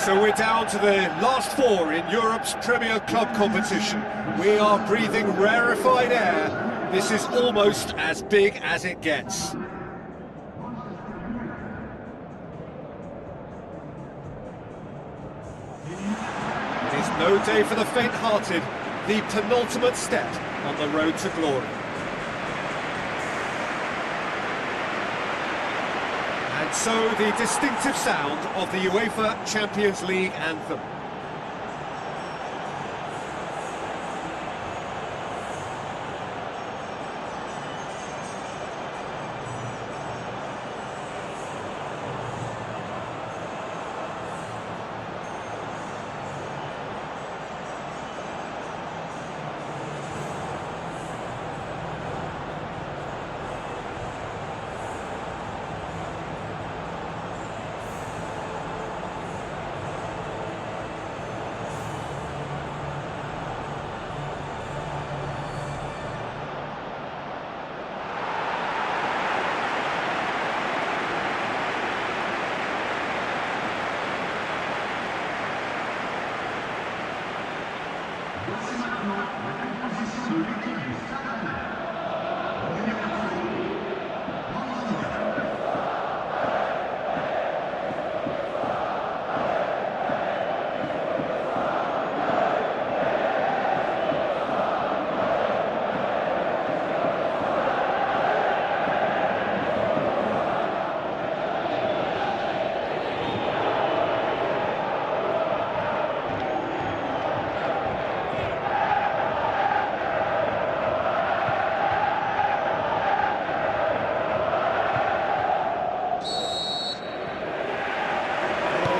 So we're down to the last four in Europe's Premier Club competition. We are breathing rarefied air. This is almost as big as it gets. It is no day for the faint-hearted, the penultimate step on the road to glory. And so the distinctive sound of the UEFA Champions League anthem.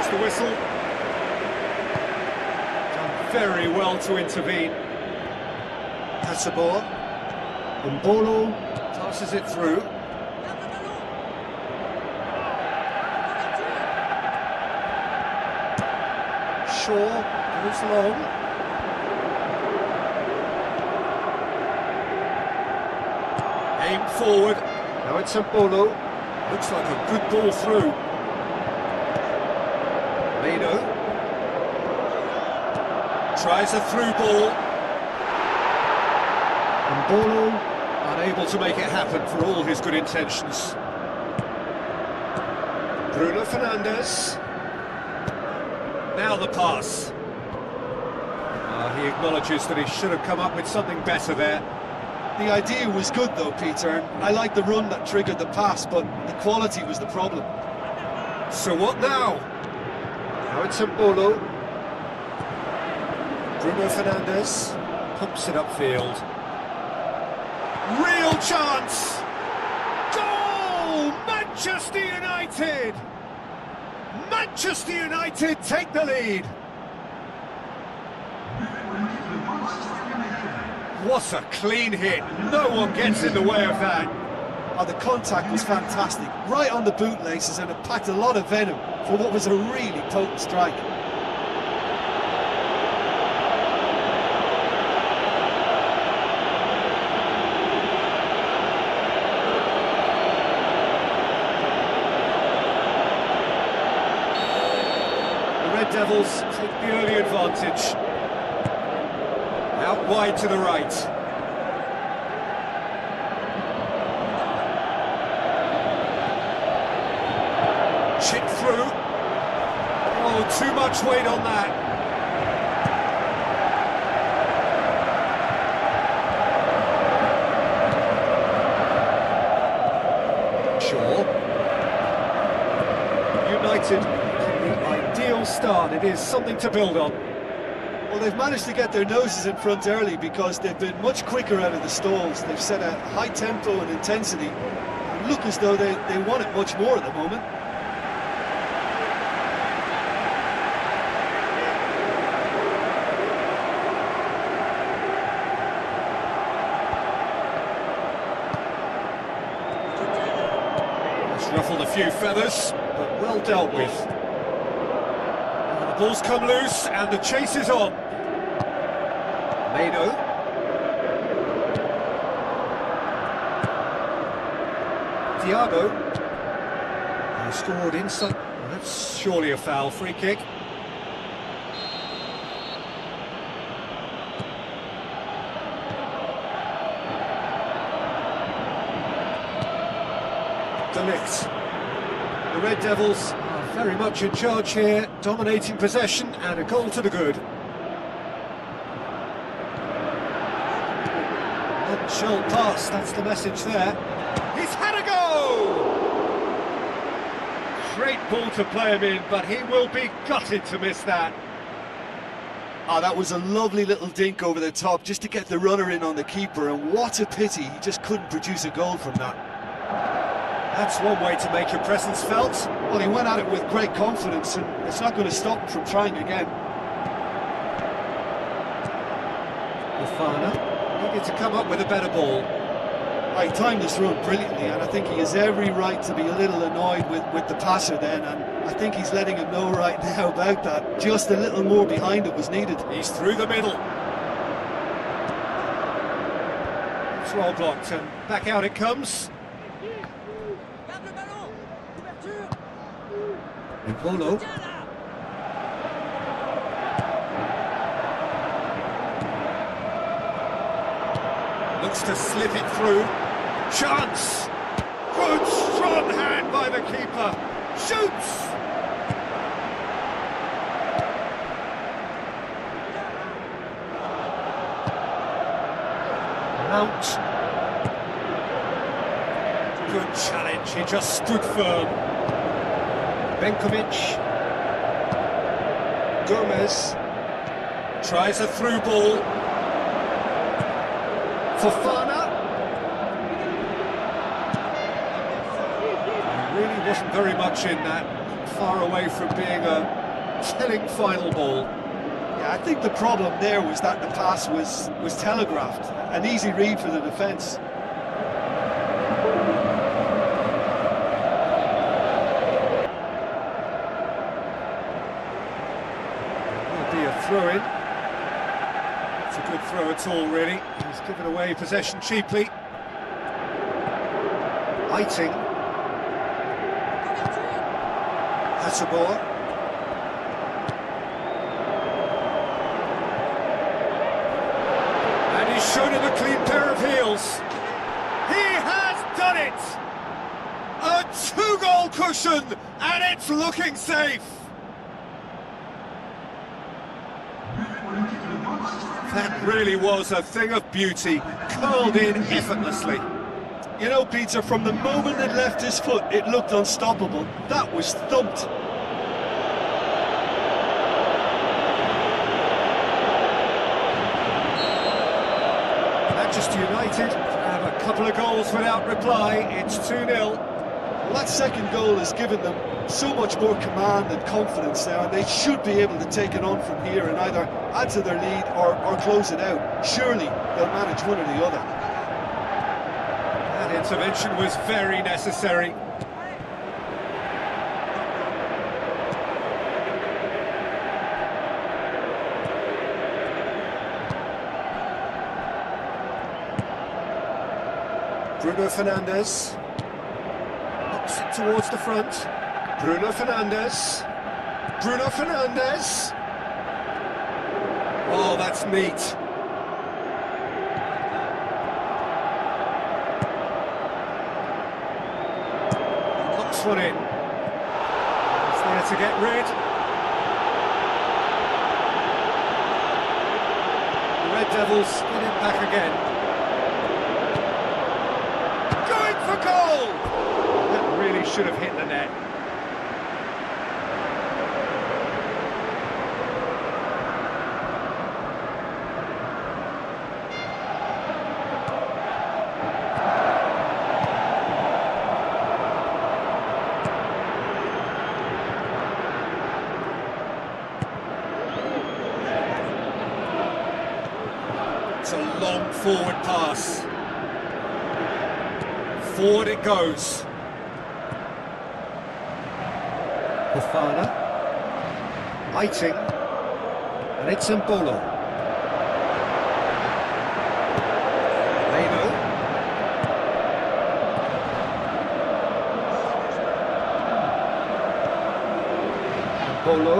The whistle. Done very well to intervene. Kasih. Mbolo passes it through. Shaw goes long. Aim forward. Now it's Mbolo. Looks like a good ball through. Menuju tries a through ball. Mbolo unable to make it happen for all his good intentions. Bruno Fernandes. Now the pass. He acknowledges that he should have come up with something better there. The idea was good though, Peter. I like the run that triggered the pass, but the quality was the problem. So what now? Now it's Mbolo. Bruno Fernandes pumps it upfield. Real chance! Goal! Manchester United! Manchester United take the lead! What a clean hit! No one gets in the way of that. Oh, the contact was fantastic, right on the bootlaces, and it packed a lot of venom for what was a really potent strike. The Red Devils take the early advantage. Out wide to the right. Chip through. Oh, too much weight on that. Shaw. United making the ideal start. It is something to build on. Well, they've managed to get their noses in front early because they've been much quicker out of the stalls. They've set a high tempo and intensity. They look as though they want it much more at the moment. Ruffled a few feathers, but well dealt with. And the ball's come loose, and the chase is on. Menuju. Thiago. He scored inside. Well, that's surely a foul. Free kick. the lift. The Red Devils are very much in charge here, dominating possession and a goal to the good. Nutshell pass, that's the message there. He's had a go! Great ball to play him in, but he will be gutted to miss that. Ah, that was a lovely little dink over the top just to get the runner in on the keeper, and what a pity he just couldn't produce a goal from that. That's one way to make your presence felt. Well, he went at it with great confidence, and it's not going to stop him from trying again. Fofana needed to come up with a better ball. He timed this run brilliantly, and I think he has every right to be a little annoyed with the passer then, and I think he's letting him know right now about that. Just a little more behind it was needed. He's through the middle. It's well blocked, and back out it comes. Polo. Looks to slip it through. Chance! Good strong hand by the keeper. Shoots! Mount. Good challenge, he just stood firm. Benkovic. Gomez tries a through ball. Fofana. Really wasn't very much in that, far away from being a telling final ball. Yeah, I think the problem there was that the pass was telegraphed, an easy read for the defence. Will be a throw-in. It's a good throw at all, really. He's given away possession cheaply. Eiting. Hasselbohr. And he's shown him a clean pair of heels. He has done it! A two-goal cushion, and it's looking safe. That really was a thing of beauty, curled in effortlessly. You know, Peter, from the moment it left his foot, it looked unstoppable. That was thumped. Manchester United have a couple of goals without reply. It's 2-0. Well, that second goal has given them so much more command and confidence now, and they should be able to take it on from here and either add to their lead or close it out. Surely they'll manage one or the other. That intervention was very necessary. Bruno Fernandes knocks it towards the front. Bruno Fernandes. Bruno Fernandes. Oh, that's neat. Knocks one in. It's there to get rid. The Red Devils get it back again. For goal! That really should have hit the net. It's a long forward pass. Forward it goes. Fofana. Eiting. And it's Mbolo. Leno. Mbolo.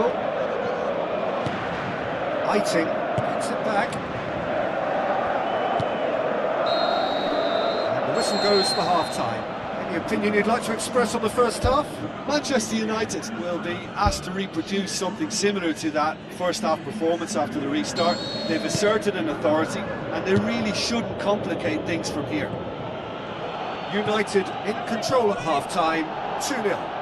Eiting. Gets it back. The whistle goes for half-time. Any opinion you'd like to express on the first half? Manchester United will be asked to reproduce something similar to that first half performance after the restart. They've asserted an authority and they really shouldn't complicate things from here. United in control at half-time, 2-0.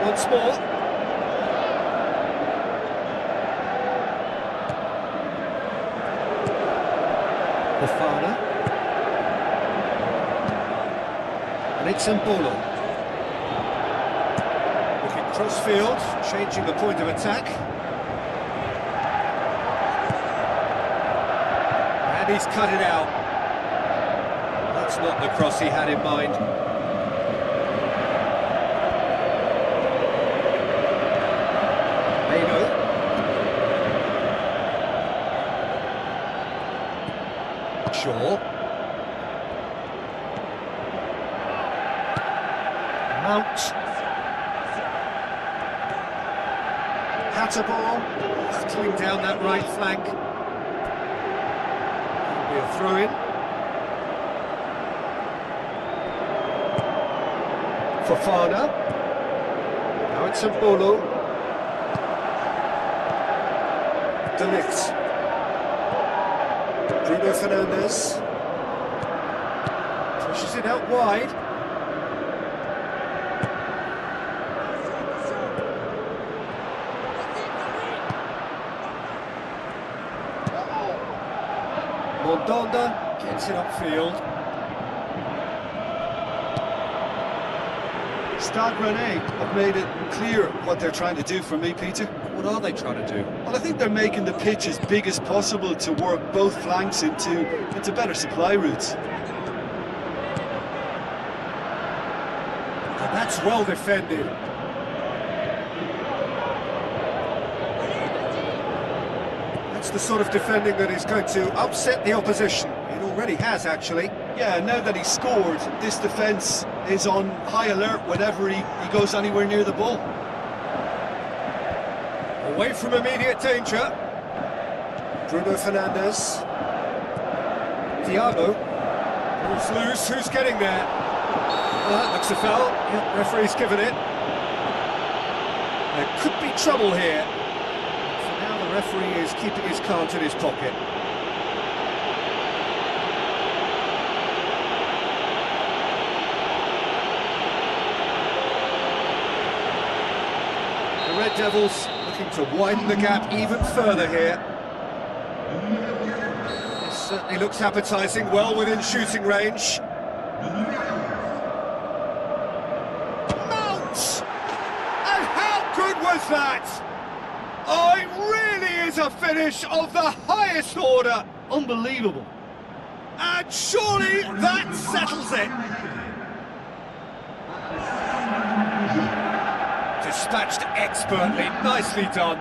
Once more. Fofana. And it's Mbolo. Looking cross-field, changing the point of attack. And he's cut it out. That's not the cross he had in mind. Shaw. Mount. Hatterball, hustling down that right flank. That'll be a throw-in. Fofana. Now it's Mbolo. De Ligt. Bruno Fernandes pushes it out wide. Mondonda gets it upfield. Stade Rennais have made it clear what they're trying to do for me, Peter. What are they trying to do? Well, I think they're making the pitch as big as possible to work both flanks into better supply routes. And that's well defended. That's the sort of defending that is going to upset the opposition. It already has, actually. Yeah, now that he's scored, this defence is on high alert whenever he goes anywhere near the ball. Away from immediate danger. Bruno Fernandes. Thiago. Ball's loose, who's getting there? That looks a foul. Yep, referee's given it. There could be trouble here. For now, the referee is keeping his cards in his pocket. The Red Devils looking to widen the gap even further here. This certainly looks appetising, well within shooting range. Mount! And how good was that? Oh, it really is a finish of the highest order. Unbelievable. And surely that settles it. Dispatched expertly, nicely done.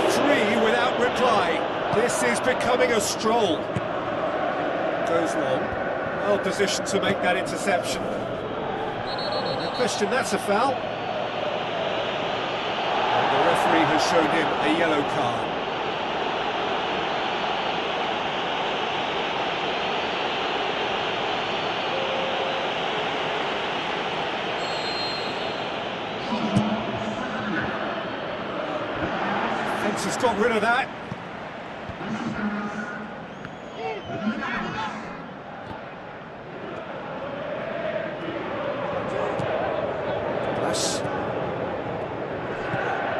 Three without reply. This is becoming a stroll. Goes long. Well positioned to make that interception. No question, that's a foul. And the referee has shown him a yellow card. Fence has got rid of that.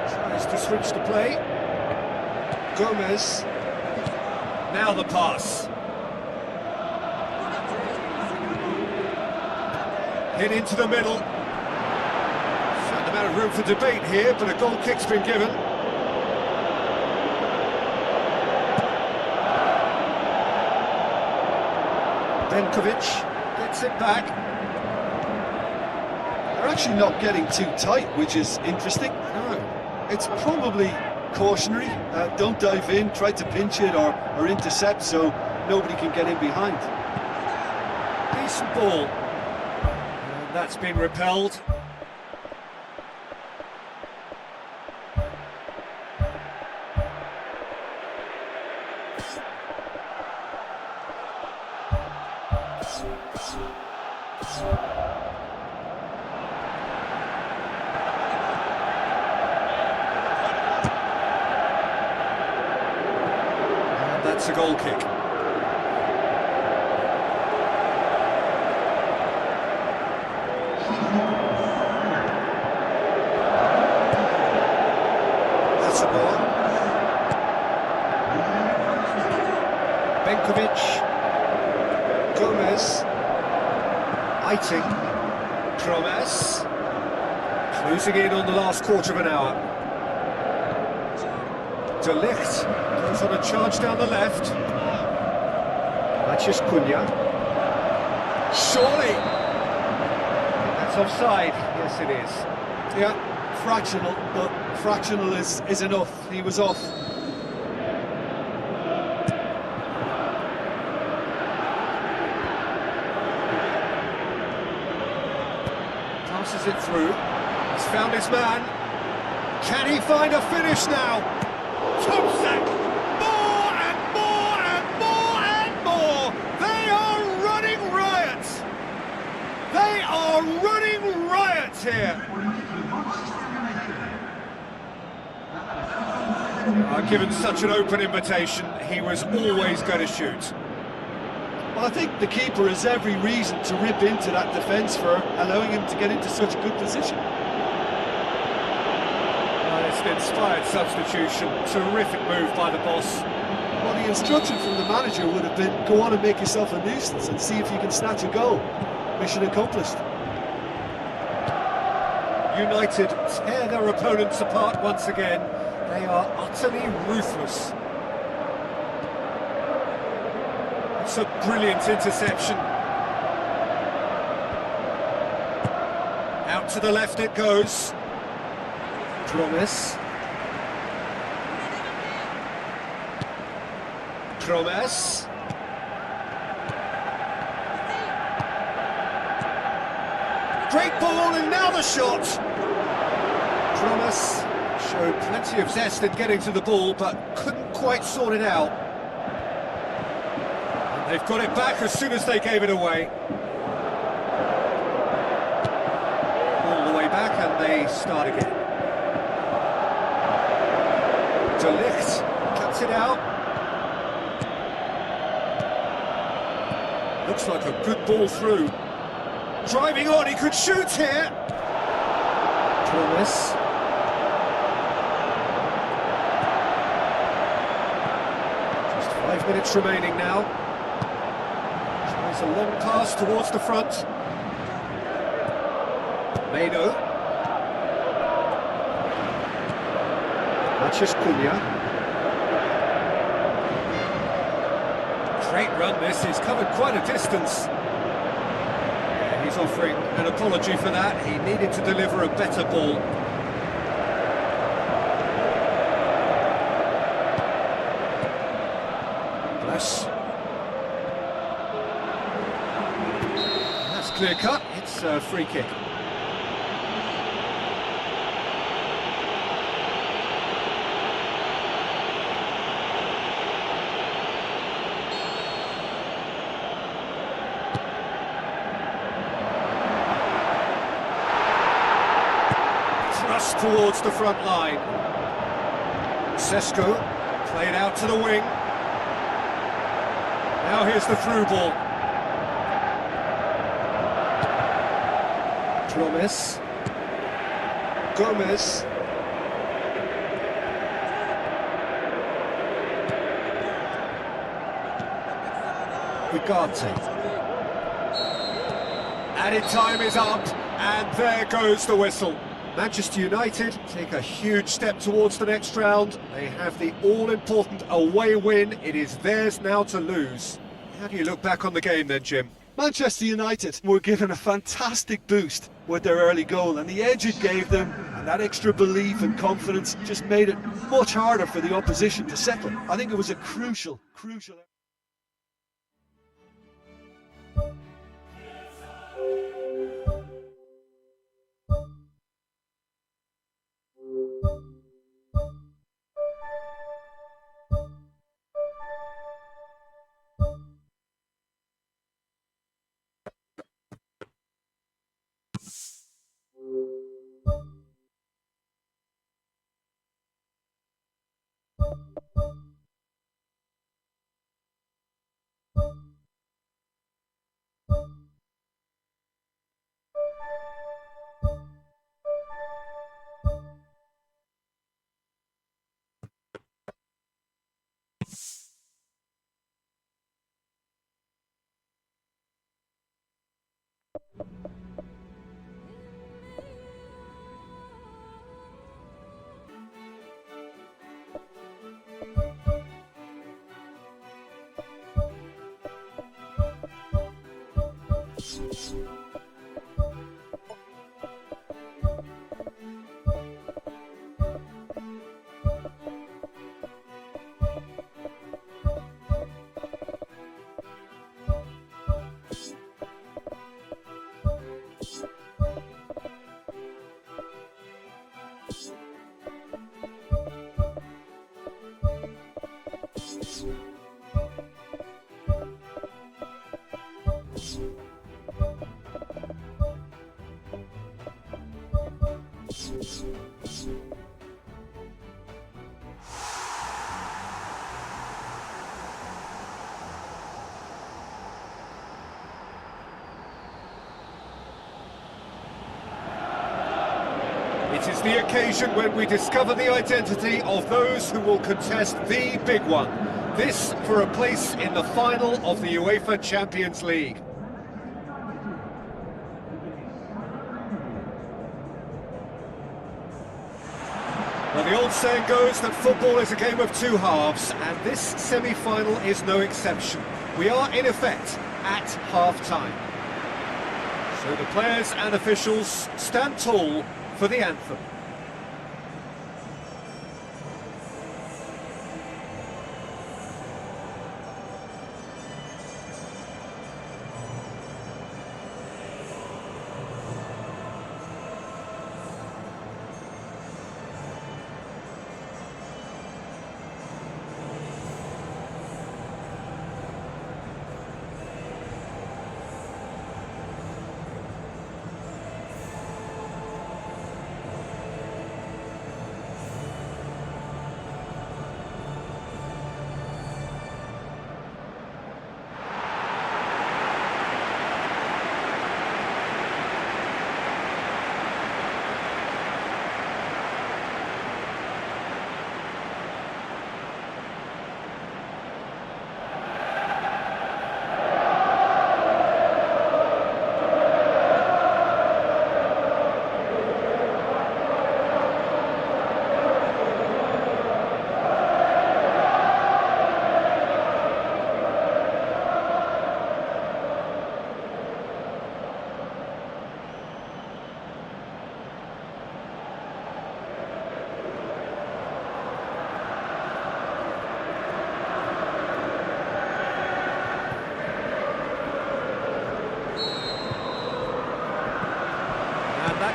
Tries to switch the play. Gomez. Now the pass. Hit into the middle. Certain amount of room for debate here, but a goal kick's been given. Benkovic gets gets it back. They're actually not getting too tight, which is interesting. No. It's probably cautionary. Don't dive in, try to pinch it or intercept so nobody can get in behind. Decent ball. And that's been repelled. And that's a goal kick. That's a ball. Benkovic, Gomez, Eiting, Promes, closing in on the last quarter of an hour. De Ligt goes on a charge down the left. Mathias Cunha. Surely! That's offside. Yes, it is. Yeah, fractional, but fractional is enough. He was off. Passes it through. He's found his man. Can he find a finish now? Thompson! More and more and more and more! They are running riot! They are running riot here! Given such an open invitation, he was always going to shoot. Well, I think the keeper has every reason to rip into that defence for allowing him to get into such a good position. It's an inspired substitution. Terrific move by the boss. Well, the instruction from the manager would have been, go on and make yourself a nuisance and see if you can snatch a goal. Mission accomplished. United tear their opponents apart once again. They are utterly ruthless. It's a brilliant interception. Out to the left it goes. Promes. Promes. Great ball and now the shot. Promes showed plenty of zest in getting to the ball but couldn't quite sort it out. And they've got it back as soon as they gave it away. All the way back and they start again. De Ligt cuts it out. Looks like a good ball through. Driving on, he could shoot here. Promes. Just 5 minutes remaining now. Tries a long pass towards the front. Menuju. Mathias Cunha. Great run this, he's covered quite a distance. Yeah, he's offering an apology for that, he needed to deliver a better ball. Bless. That's clear cut, it's a free kick. Towards the front line. Sesko played out to the wing. Now here's the through ball. Promes. Gomez. Ugarte. Added time is up, and there goes the whistle. Manchester United take a huge step towards the next round. They have the all-important away win. It is theirs now to lose. How do you look back on the game then, Jim? Manchester United were given a fantastic boost with their early goal, and the edge it gave them and that extra belief and confidence just made it much harder for the opposition to settle. I think it was a crucial. It is the occasion when we discover the identity of those who will contest the big one. This for a place in the final of the UEFA Champions League. Well, the old saying goes that football is a game of two halves, and this semi-final is no exception. We are, in effect, at half-time. So the players and officials stand tall for the anthem.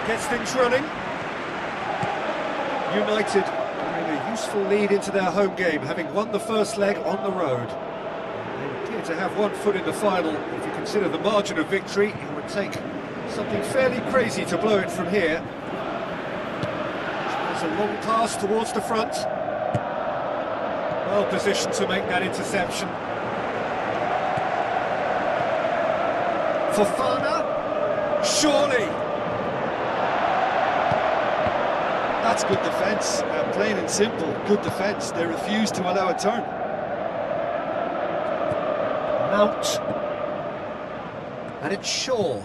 Gets things running. United bring a useful lead into their home game, having won the first leg on the road. They appear to have one foot in the final. If you consider the margin of victory, it would take something fairly crazy to blow it from here. There's a long pass towards the front. Well positioned to make that interception. Fofana, surely. That's good defence, plain and simple, good defence. They refuse to allow a turn. Mount. And it's Shaw.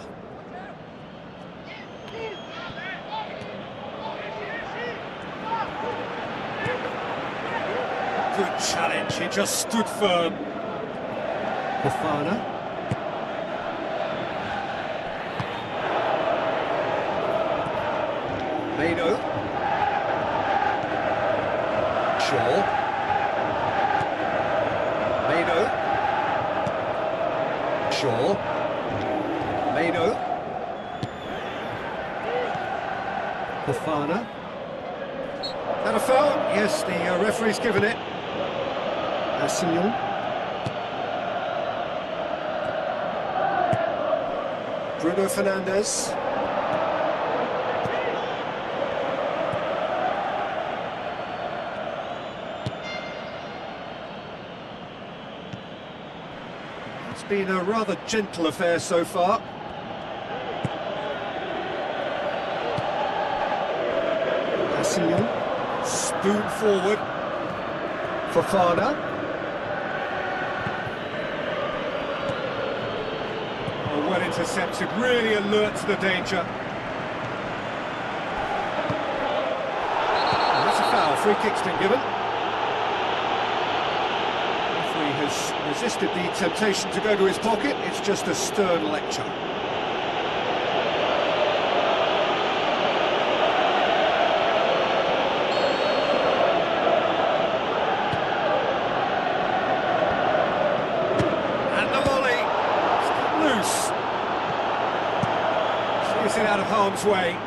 Good challenge, he just stood firm. Fofana. Meno. Shaw. Meno. Shaw. Meno. Fofana. And a foul? Yes, the referee's given it. Assignon. Bruno Fernandes. It's been a rather gentle affair so far. Assignon. Spoon forward. Fofana. Oh, well intercepted, really alert to the danger. And that's a foul, free kick's been given. The referee has resisted the temptation to go to his pocket, it's just a stern lecture. It out of harm's way.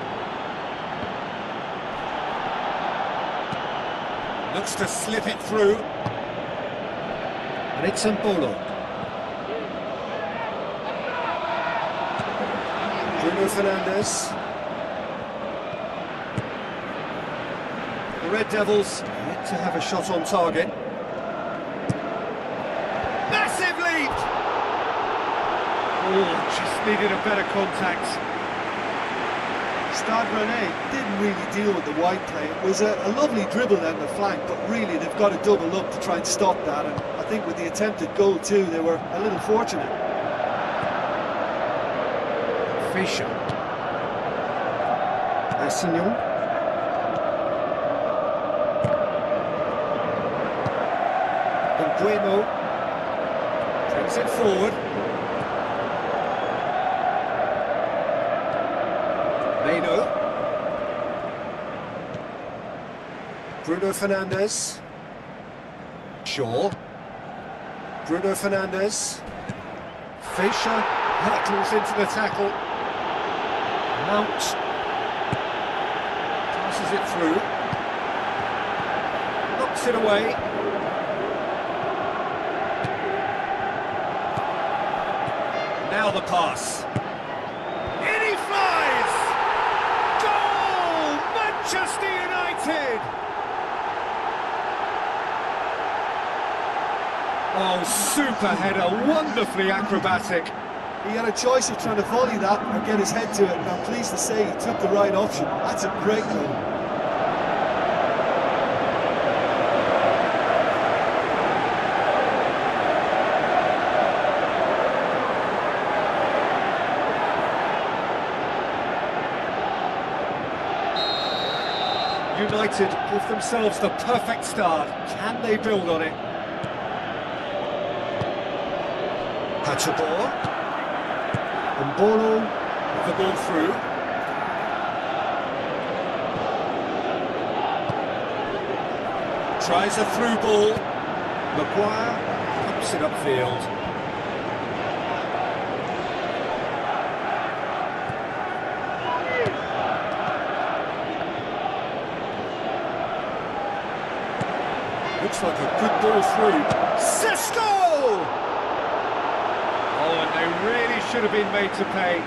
Looks to slip it through. And it's Mbolo. Bruno Fernandes. The Red Devils yet to have a shot on target. Massive lead! Oh, just needed a better contact. Stade Rennais didn't really deal with the wide play. It was a lovely dribble down the flank, but really they've got to double up to try and stop that, and I think with the attempted goal too, they were a little fortunate. Fischer. Assignon. Nguemo brings it forward. Meno. Bruno Fernandes. Shaw. Bruno Fernandes. Fischer hurtles into the tackle. Mount passes it through. Knocks it away. Now the pass. Manchester United! Oh, super header, wonderfully acrobatic. He had a choice of trying to volley that or get his head to it, and I'm pleased to say he took the right option. That's a great goal. United give themselves the perfect start. Can they build on it? Hachibor. Mbolo with the ball through. Tries a through ball. Maguire pumps it upfield. Looks like a good ball through. Cisco! Oh, and they really should have been made to pay.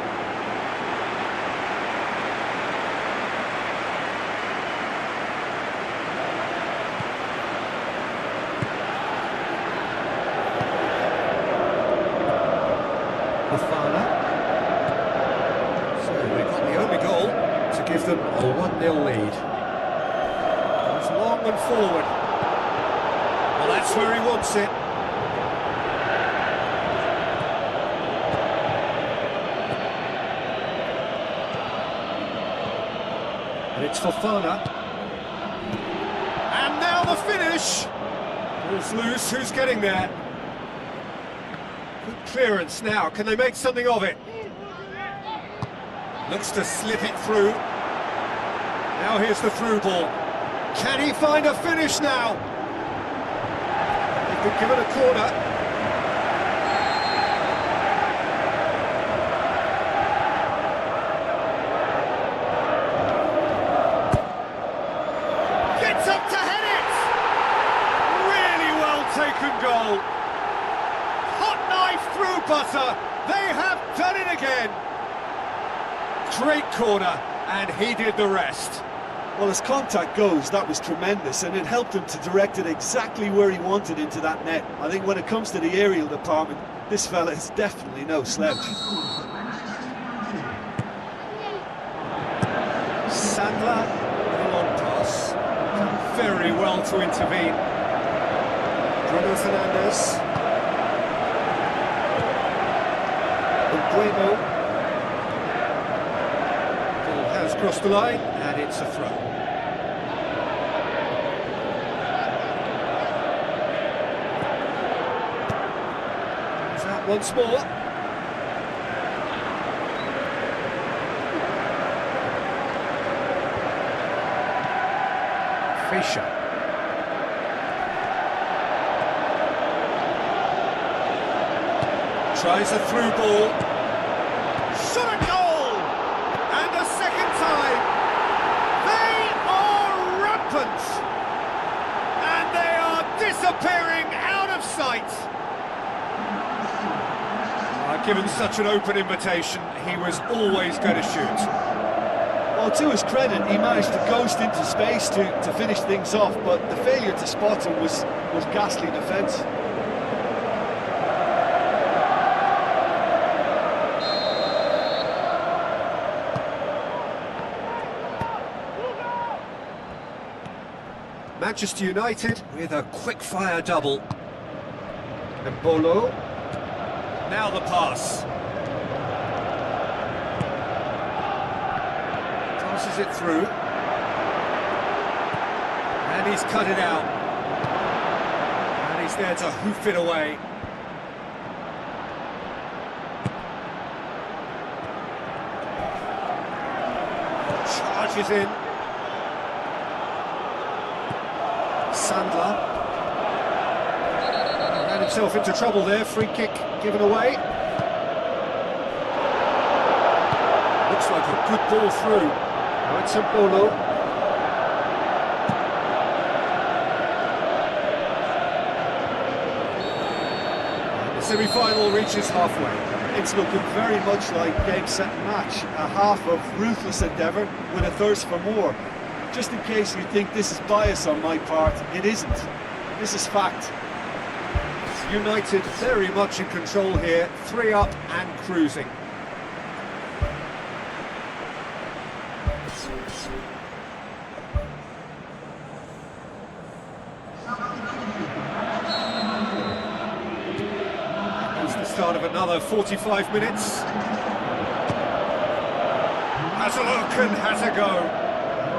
Fofana. So they got the only goal to give them a 1-0 lead. Goes long and forward. Well, that's where he wants it. And it's Fofana. And now the finish! Ball's loose, who's getting there? Good clearance now, can they make something of it? Looks to slip it through. Now here's the through ball. Can he find a finish now? They've been given a corner. Gets up to head it! Really well taken goal. Hot knife through butter. They have done it again. Great corner, and he did the rest. Well, as contact goes, that was tremendous, and it helped him to direct it exactly where he wanted into that net. I think when it comes to the aerial department, this fella is definitely no slouch. Sandler with a long pass. Done very well to intervene. Bruno Fernandes. Bueno. Ball has crossed the line, and it's a throw. It's out once more. Fischer. Tries a through ball. Shot a goal! And a second time. They are rampant. And they are disappearing out of sight. Given such an open invitation, he was always going to shoot. Well, to his credit, he managed to ghost into space to finish things off, but the failure to spot him was ghastly defence. Manchester United with a quick-fire double. And Bolo. Now the pass. Passes it through. And he's cut it out. And he's there to hoof it away. Charges in. Sandler. Ran himself into trouble there, free kick given away. Looks like a good ball through. Now it's a Bolo. And the semi-final reaches halfway. It's looking very much like game, set and match. A half of ruthless endeavour with a thirst for more. Just in case you think this is bias on my part, it isn't. This is fact. United very much in control here, 3 up and cruising. That's the start of another 45 minutes. Has a look and has a go.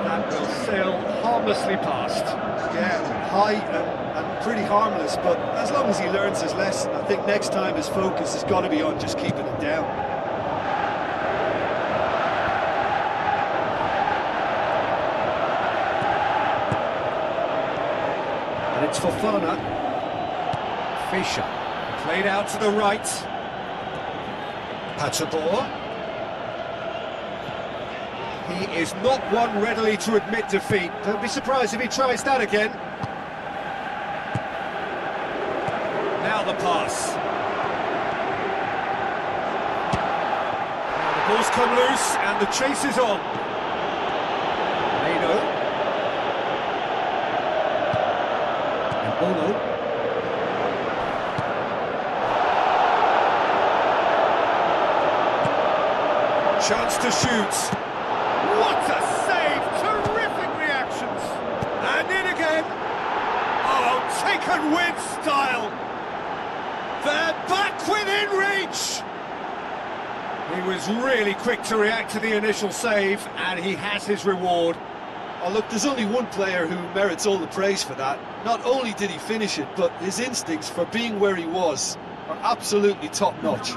That will sail harmlessly past. Yeah, high and pretty harmless, but as long as he learns his lesson, I think next time his focus has got to be on just keeping it down. And it's Fofana. Fischer. Played out to the right. Patabor. He is not one readily to admit defeat. Don't be surprised if he tries that again. Now the pass. The ball's come loose and the chase is on. Meno. And Bono. Chance to shoot. What a save! Terrific reactions! And in again! Oh, taken with style! They're back within reach! He was really quick to react to the initial save, and he has his reward. Oh, look, there's only one player who merits all the praise for that. Not only did he finish it, but his instincts for being where he was are absolutely top-notch.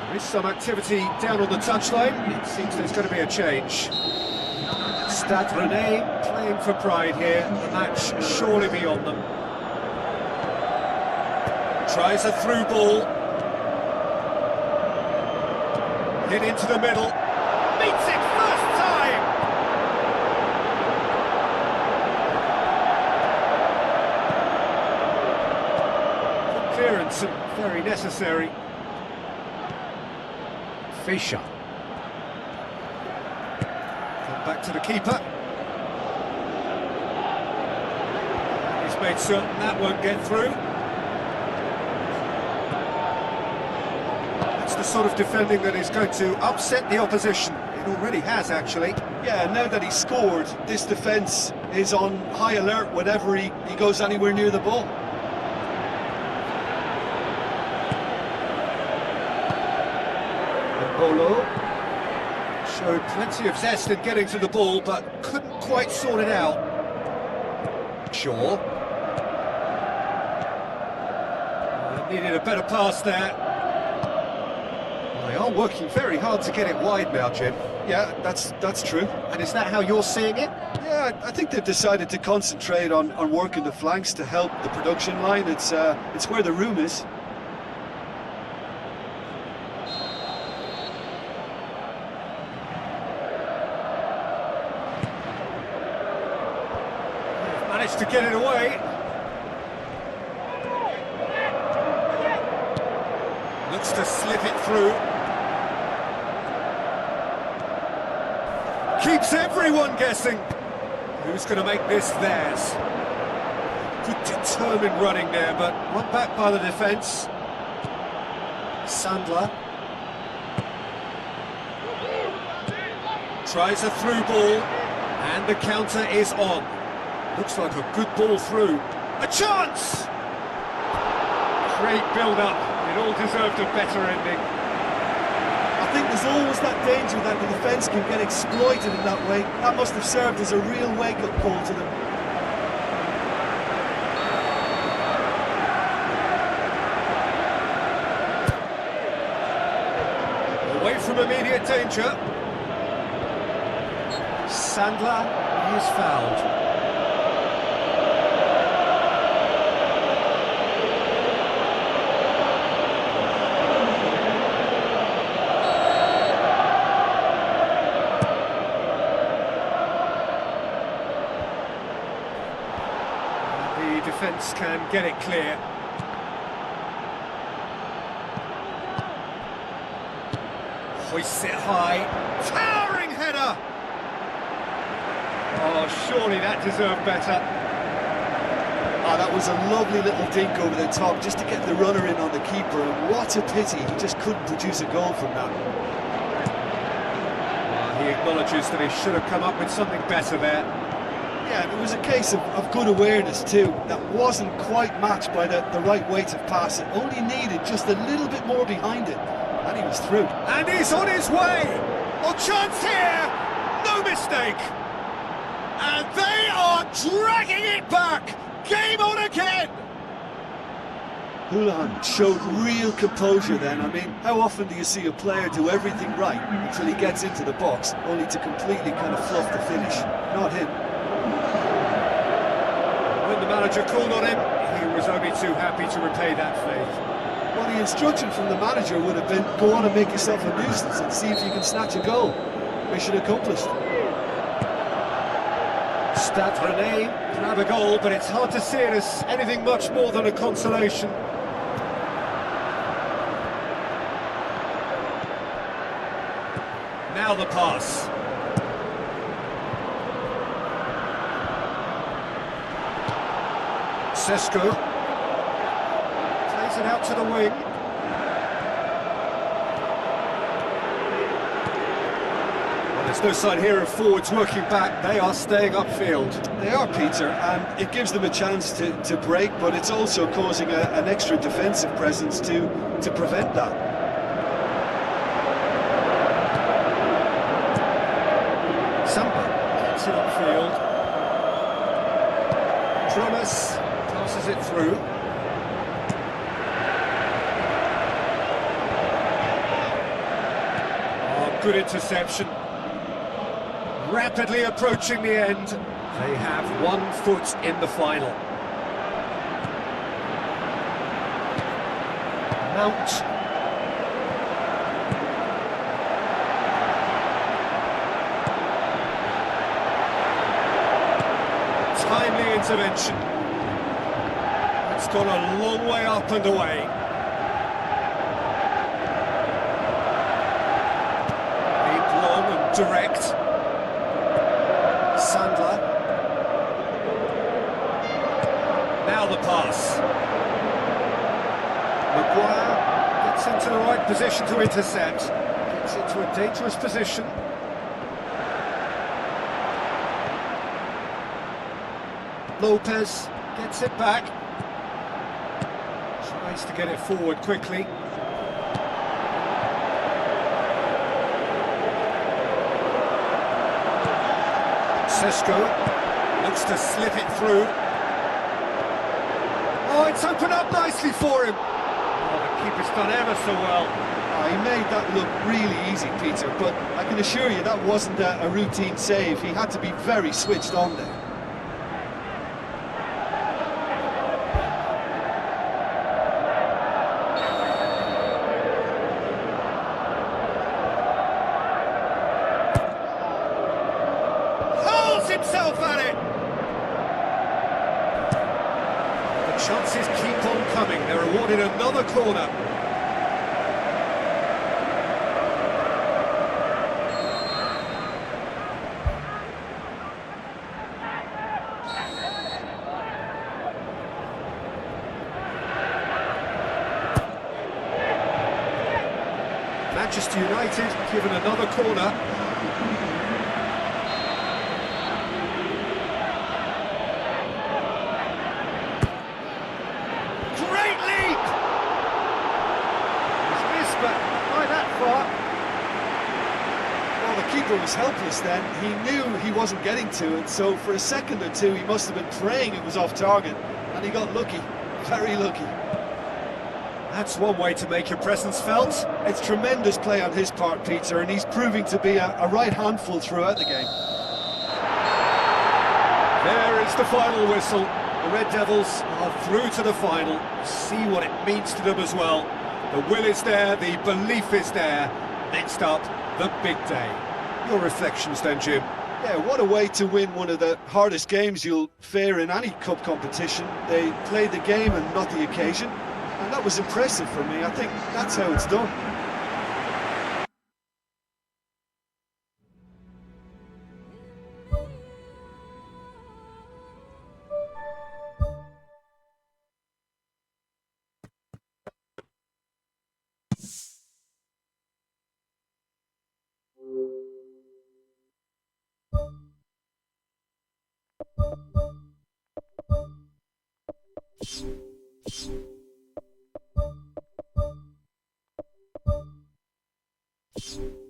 There is some activity down on the touchline. It seems there's going to be a change. Stade Rennais playing for pride here. The match surely beyond them. Tries a through ball. Hit into the middle. Beats it first time! Good clearance and very necessary. Fischer. Come back to the keeper. He's made certain that won't get through. It's the sort of defending that is going to upset the opposition. It already has, actually. Yeah, now that he's scored, this defence is on high alert whenever he goes anywhere near the ball. Bolo showed plenty of zest in getting to the ball, but couldn't quite sort it out. Shaw. Needed a better pass there. They are working very hard to get it wide now, Jim. Yeah, that's true. And is that how you're seeing it? Yeah, I think they've decided to concentrate on working the flanks to help the production line. It's where the room is. Managed to get it away. Looks to slip it through. Keeps everyone guessing. Who's going to make this theirs? Good determined running there, but one back by the defence. Sandler. Tries a through ball, and the counter is on. Looks like a good ball through. A chance! Great build-up. It all deserved a better ending. I think there's always that danger that the defence can get exploited in that way. That must have served as a real wake-up call to them. Away from immediate danger. Sandler is fouled. Defence can get it clear. Hoists it high. Towering header! Oh, surely that deserved better. Ah, that was a lovely little dink over the top just to get the runner in on the keeper, and what a pity he just couldn't produce a goal from that. He acknowledges that he should have come up with something better there. Yeah, it was a case of good awareness too. That wasn't quite matched by the right weight of pass. It only needed just a little bit more behind it, and he was through. And he's on his way! A chance here! No mistake! And they are dragging it back! Game on again! Houlihan showed real composure then. I mean, how often do you see a player do everything right until he gets into the box, only to completely kind of fluff the finish? Not him. When the manager called on him, he was only too happy to repay that faith. Well, the instruction from the manager would have been, go on and make yourself a nuisance and see if you can snatch a goal. Mission accomplished. Stade Rennais can have a goal, but it's hard to see it as anything much more than a consolation. Now the pass. Sesko plays it out to the wing. Well, there's no sign here of forwards working back. They are staying upfield. They are, Peter, and it gives them a chance to break, but it's also causing an extra defensive presence to prevent that. Samba gets it upfield. Thomas passes it through. Oh, good interception. rapidly approaching the end. They have 1 foot in the final. Mount. Timely intervention. It's gone a long way up and away. Deep, long and direct. Sandler. Now the pass. Maguire gets into the right position to intercept. Gets into a dangerous position. Lopez gets it back. Tries to get it forward quickly. Sesko looks to slip it through. Oh, it's opened up nicely for him. Oh, the keeper's done ever so well. Oh, he made that look really easy, Peter, but I can assure you that wasn't a routine save. He had to be very switched on there. Himself at it. The chances keep on coming. They're awarded another corner. Manchester United given another corner. Well, the keeper was helpless then. He knew he wasn't getting to it, so for a second or two he must have been praying it was off target, and he got lucky, very lucky. That's one way to make your presence felt. It's tremendous play on his part, Peter, and he's proving to be a right handful throughout the game. There is the final whistle. The Red Devils are through to the final. See what it means to them as well. The will is there, the belief is there. Next up, the big day. Your reflections then, Jim? Yeah, what a way to win one of the hardest games you'll fare in any cup competition. They played the game and not the occasion, and that was impressive for me. I think that's how it's done. You